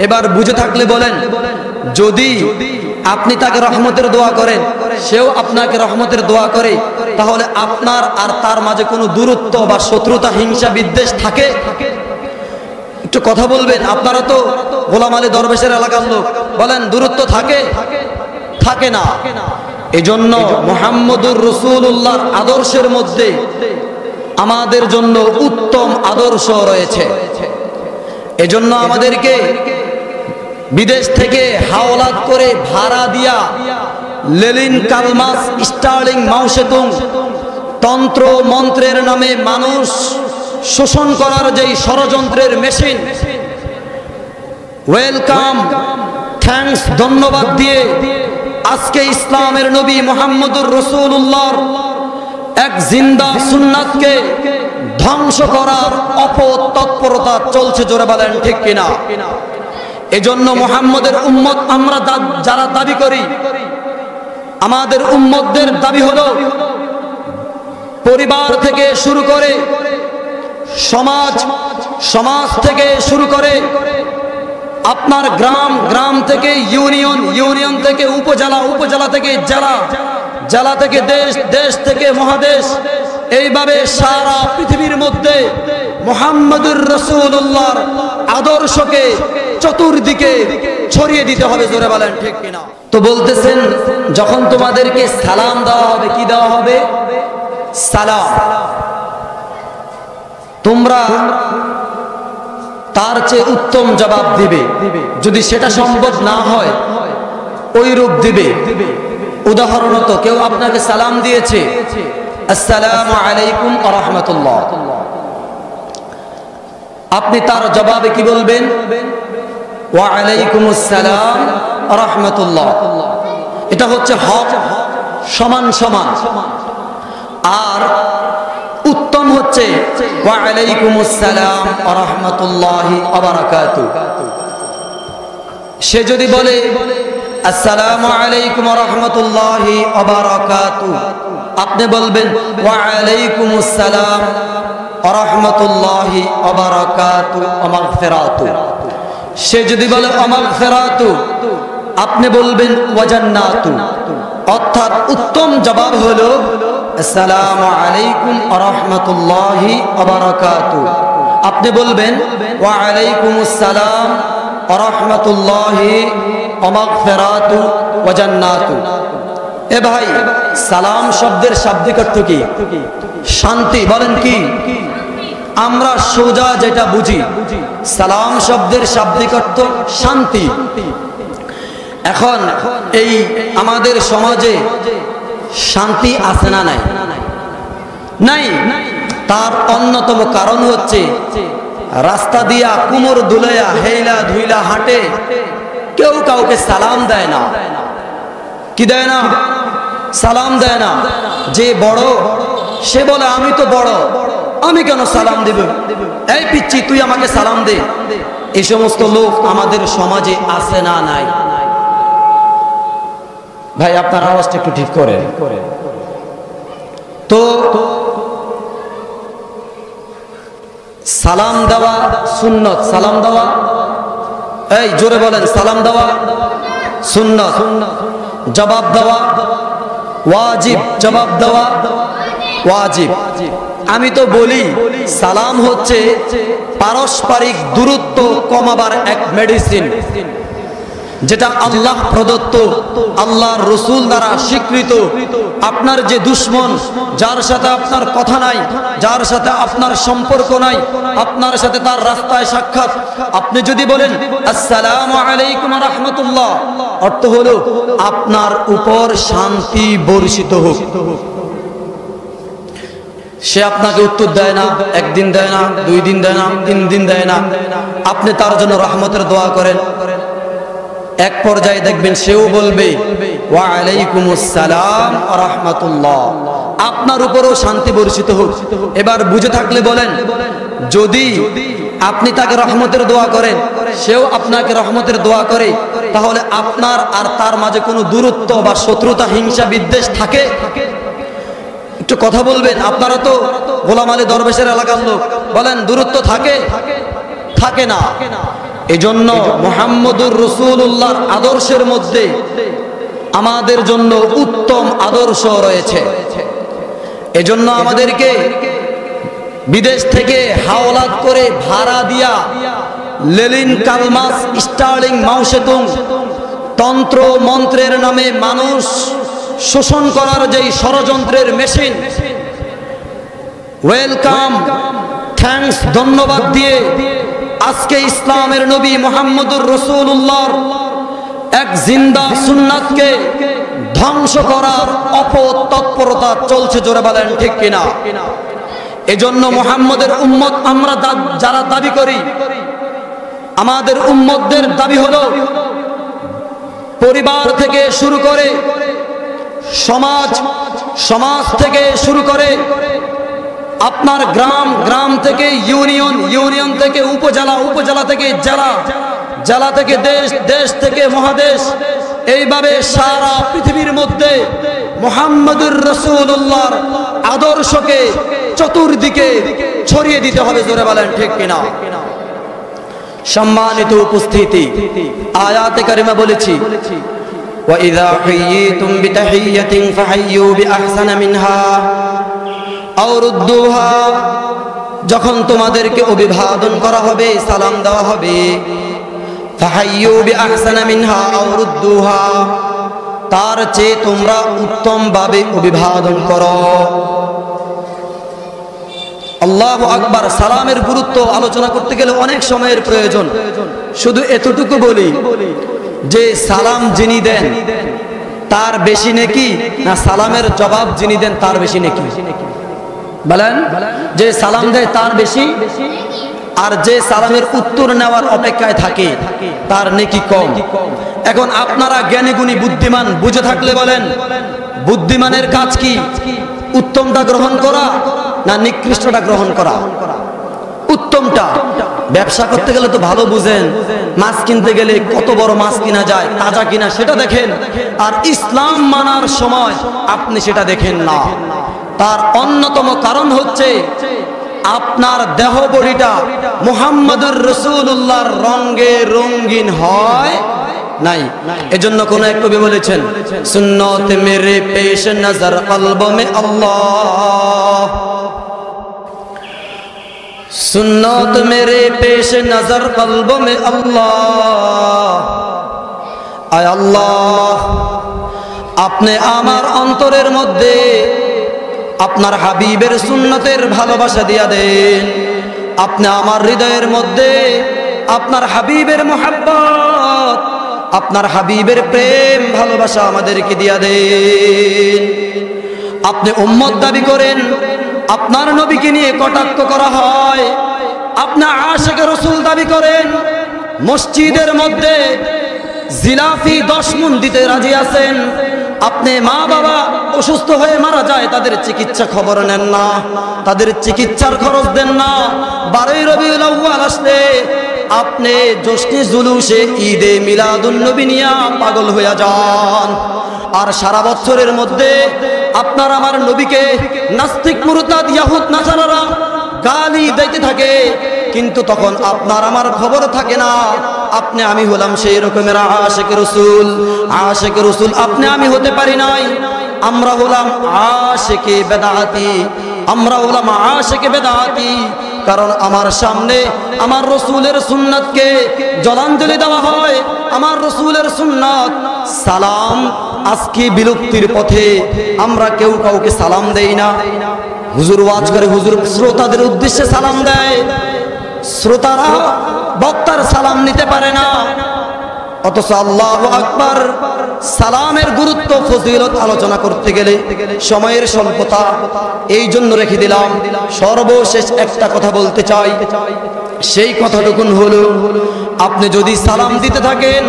এবার বুঝে থাকলে বলেন, যদি আপনি তাকে রহমতের দোয়া করেন, সেও আপনাকে রহমতের দোয়া করে, তাহলে আপনার আর তার মাঝে কোনো দূরত্ব বা শত্রুতা, হিংসা, বিদ্বেষ থাকে? একটু কথা বলবেন। আপনারা তো গোলাম আলী দরবেশের এলাকার লোক, বলেন দূরত্ব থাকে? থাকে না। এজন্য মুহাম্মদুর রাসূলুল্লাহর আদর্শের মধ্যে আমাদের জন্য উত্তম আদর্শ রয়েছে। এজন্য আমাদেরকে বিদেশ থেকে হাওলাত করে ভাড়া দিয়া লেনিন, কার্ল মার্কস, স্টার্লিং, মাও সেতুং তন্ত্র মন্ত্রের নামে মানুষ শোষণ করার যেই ষড়যন্ত্রের মেশিন, ওয়েলকাম, থ্যাঙ্কস, ধন্যবাদ দিয়ে আজকে ইসলামের নবী মুহাম্মদুর রাসূলুল্লাহর এক জিন্দা সুন্নাতকে ধ্বংস করার অপতৎপরতা চলছে। জোরে বলেন ঠিক কিনা? এজন্য মুহাম্মদের উম্মত আমরা যারা দাবি করি, আমাদের উম্মতদের দাবি হলো পরিবার থেকে শুরু করে সমাজ থেকে শুরু করে আপনার গ্রাম থেকে ইউনিয়ন থেকে উপজেলা থেকে জেলা থেকে দেশ থেকে মহাদেশ, এইভাবে সারা পৃথিবীর মধ্যে মুহাম্মদুর রাসূলুল্লাহর আদর্শকে চতুর্দিকে ছড়িয়ে দিতে হবে। জোরে বলেন ঠিক কিনা? তো বলতেছেন, যখন তোমাদেরকে সালাম দেওয়া হবে, কি দেওয়া হবে? সালাম। তোমরা তার চেয়ে উত্তম জবাব দিবে। যদি সেটা সম্ভব না হয়, ওই রূপ দিবে। উদাহরণত কেউ আপনাকে সালাম দিয়েছে, আসসালামু আলাইকুম ওয়া রাহমাতুল্লাহ, আপনি তার জবাবে কি বলবেন? ওয়া আলাইকুমুস সালাম ওয়া রাহমাতুল্লাহ। এটা হচ্ছে হক, সমান সমান। আর উত্তম হচ্ছে ওয়া আলাইকুমুস সালাম ওয়া রাহমাতুল্লাহি ওয়া বারাকাতুহু। সে যদি বলে আসসালামু আলাইকুম ওয়া রাহমাতুল্লাহি ওয়া বারাকাতুহু, আপনি বলবেন ওয়া আলাইকুমুস সালাম ওয়া রাহমাতুল্লাহি ওয়া বারাকাতুহু ওয়া মাগফিরাতুহু। সে যদি বলে ওয়া মাগফিরাতুহু, আপনি বলবেন ওয়া জান্নাতুহু। অর্থাৎ উত্তম জবাব হলো আসসালামু আলাইকুম ওয়া রাহমাতুল্লাহি ওয়া বারাকাতুহু। আপনি বলবেন ওয়া আলাইকুমুস সালাম ওয়া রাহমাতুল্লাহি ওয়া মাগফিরাতুহু ওয়া জান্নাতুহু। এ ভাই, সালাম শব্দের শাব্দিক অর্থ কি? শান্তি। বলেন কি? আমরা সোজা যেটা বুঝি, সালাম শব্দের শাব্দিক অর্থ শান্তি। এখন এই আমাদের সমাজে শান্তি আছে না নাই? নাই। তার অন্যতম কারণ হচ্ছে রাস্তা দিয়া কুমোর দুলাইয়া হেইলা ধুইলা হাঁটে, কেউ কাউকে সালাম দেয় না। কি দেয় না? সালাম দেয় না। যে বড় সে বলে আমি তো বড়, আমি কেন সালাম দেব? এই পিচ্চি, তুই আমাকে সালাম দে। এই সমস্ত লোক আমাদের সমাজে আছে না নাই? ভাই, আপনার আওয়াজটা একটু ঠিক করে। তো সালাম দেওয়া সুন্নত। সালাম দেওয়া, এই জোরে বলেন, সালাম দেওয়া সুন্নত। জবাব দেওয়া ওয়াজিব। জবাব দেওয়া ওয়াজিব। আমি তো বলি সালাম হচ্ছে পারস্পরিক দূরত্ব কমাবার এক মেডিসিন, যেটা আল্লাহ প্রদত্ত, আল্লাহর রাসূল দ্বারা স্বীকৃত। আপনার যে দুশমন, যার সাথে আপনার কথা নাই, যার সাথে আপনার সম্পর্ক নাই, আপনার সাথে তার রাস্তায় সাক্ষাৎ, আপনি যদি বলেন আসসালামু আলাইকুম ওয়া রাহমাতুল্লাহ, অর্থ হলো আপনার উপর শান্তি বর্ষিত হোক। সে আপনাকে উত্তর দেয় না, একদিন দেয় না, 2 দিন দেয় না, 3 দিন দেয় না, আপনি তার জন্য রহমতের দোয়া করেন। এক পর্যায়ে দেখবেন সেও বলবে ওয়া আলাইকুমুস সালাম ওয়া রাহমাতুল্লাহ, আপনার উপরও শান্তি বর্ষিত হোক। এবার বুঝে থাকলে বলেন, যদি আপনি তাকে রহমতের দোয়া করেন, সেও আপনাকে রহমতের দোয়া করে, তাহলে আপনার আর তার মাঝে কোনো দূরত্ব বা শত্রুতা, হিংসা, বিদ্বেষ থাকে? একটু কথা বলবেন। আপনারা তো গোলাম আলী দরবেশের এলাকার লোক, বলেন দূরত্ব থাকে? থাকে না। এজন্য মুহাম্মদুর রাসূলুল্লাহর আদর্শের মধ্যে আমাদের জন্য উত্তম আদর্শ রয়েছে। এজন্য আমাদেরকে বিদেশ থেকে হাওলাত করে ভাড়া দিয়া লেলিন কালমাস স্টার্লিং মাউসেতুং তন্ত্র মন্ত্রের নামে মানুষ শোষণ করার যেই ষড়যন্ত্রের মেশিন, ওয়েলকাম, থ্যাঙ্কস, ধন্যবাদ দিয়ে আজকে ইসলামের নবী মুহাম্মদুর রাসূলুল্লাহর এক জিন্দা সুন্নাতকে ধ্বংস করার অপতৎপরতা চলছে, জোরে বলেন ঠিক কিনা? এজন্য মুহাম্মদের উম্মত আমরা যারা দাবি করি, আমাদের উম্মতদের দাবি হলো পরিবার থেকে শুরু করে সমাজ থেকে শুরু করে আপনার গ্রাম থেকে ইউনিয়ন থেকে উপজেলা থেকে জেলা থেকে দেশ থেকে মহাদেশ, এইভাবে সারা পৃথিবীর মধ্যে মুহাম্মদুর রাসূলুল্লাহর আদর্শকে চতুর্দিকে ছড়িয়ে দিতে হবে, জোরে বলেন ঠিক কিনা? সম্মানিত উপস্থিতি, আয়াতে কারিমা বলেছি وَإِذَا حُيِّيتُمْ بِتَحِيَّةٍ فَحَيُّوا بِأَحْسَنَ مِنْهَا أَوْ رُدُّوهَا, যখন তোমাদেরকে অভিবাদন করা হবে, সালাম দেওয়া হবে, فَحَيُّوا بِأَحْسَنَ مِنْهَا أَوْ رُدُّوهَا, তার চেয়ে তোমরা উত্তম ভাবে অভিবাদন করো। আল্লাহু আকবার। সালামের গুরুত্ব আলোচনা করতে গেলে অনেক সময়ের প্রয়োজন, শুধু এতটুকু বলি যে সালাম যিনি দেন তার বেশি নেকি না সালামের জবাব যিনি দেন তার বেশি নেকি? বলেন, যে সালাম দেয় তার বেশি, আর যে সালামের উত্তর নেওয়ার অপেক্ষায় থাকে তার নেকি কম। এখন আপনারা জ্ঞানী গুণী বুদ্ধিমান বুঝে থাকলে বলেন, বুদ্ধিমানের কাজ কি? উত্তমটা গ্রহণ করা না নিকৃষ্টটা গ্রহণ করা? উত্তমটা। ব্যবসা করতে গেলে তো ভালো বুঝেন, মাছ কিনতে গেলে কত বড় মাছ কিনা যায়, তাজা কিনা সেটা দেখেন, আর ইসলাম মানার সময় আপনি সেটা দেখেন না। তার অন্যতম কারণ হচ্ছে আপনার দেহ বডিটা মুহাম্মদুর রাসূলুল্লাহর রঙে রঙিন হয় নাই। এজন্য কোন এক কবি বলেছেন, সুন্নত মেরে পেশ নজর কলব মে আল্লাহ, সুন্নত মেরে পেশ নজর কলব মে আল্লাহ, আয় আল্লাহ আপনি আমার অন্তরের মধ্যে আপনার হাবিবের সুন্নতের ভালোবাসা দিয়া দেন, আপনি আমার হৃদয়ের মধ্যে আপনার হাবিবের মুহাব্বত, আপনার হাবিবের প্রেম ভালোবাসা আমাদেরকে দিয়া দেন। আপনি উম্মত দাবি করেন, আপনার নবীকে নিয়ে কটাক্ষ করা হয়, আপনি আশিক রাসূল দাবি করেন, মসজিদের মধ্যে জিলাফি 10 মুন দিতে রাজি আছেন, আপনি মা বাবা অসুস্থ হয়ে মারা যায় তাদের চিকিৎসা খবর নেন না, তাদের চিকিৎসার খরচ দেন না, 12 রবিউল আউয়াল আসলে আপনি জশ্নে জুলুসে ঈদে মিলাদুন নবী নিয়া পাগল হয়ে যান, আর সারা বছরের মধ্যে আপনার আমার নবীকে নাস্তিক মুরতাদ ইয়াহুদ নাসারারা গালি দিতে থাকে, কিন্তু তখন আপনার আমার খবর থাকে না। আপনি আমি হলাম সেই রকমের আশিক রাসূল, আশিক রাসূল আপনি আমি হতে পারি নাই, আমরা হলাম আশিকে বেদাতি, আমরা হলাম আশিকে বেদাতি। কারণ আমার সামনে আমার রাসূলের সুন্নাতকে জলাঞ্জলি দেওয়া হয়, আমার রাসূলের সুন্নাত সালাম আজকে বিলুপ্তির পথে, আমরা কেউ কাউকে সালাম দেই না। হুজুর ওয়াজ করে, হুজুর শ্রোতাদের উদ্দেশ্যে সালাম দেয়, শ্রোতারা বক্তার সালাম নিতে পারে না। অথচ আল্লাহু আকবার, সালামের গুরুত্ব ফজিলত আলোচনা করতে গেলে সময়ের স্বল্পতা, এই জন্য রেখে দিলাম। সর্বশেষ একটা কথা বলতে চাই, সেই কথাটুকুন হলো, আপনি যদি সালাম দিতে থাকেন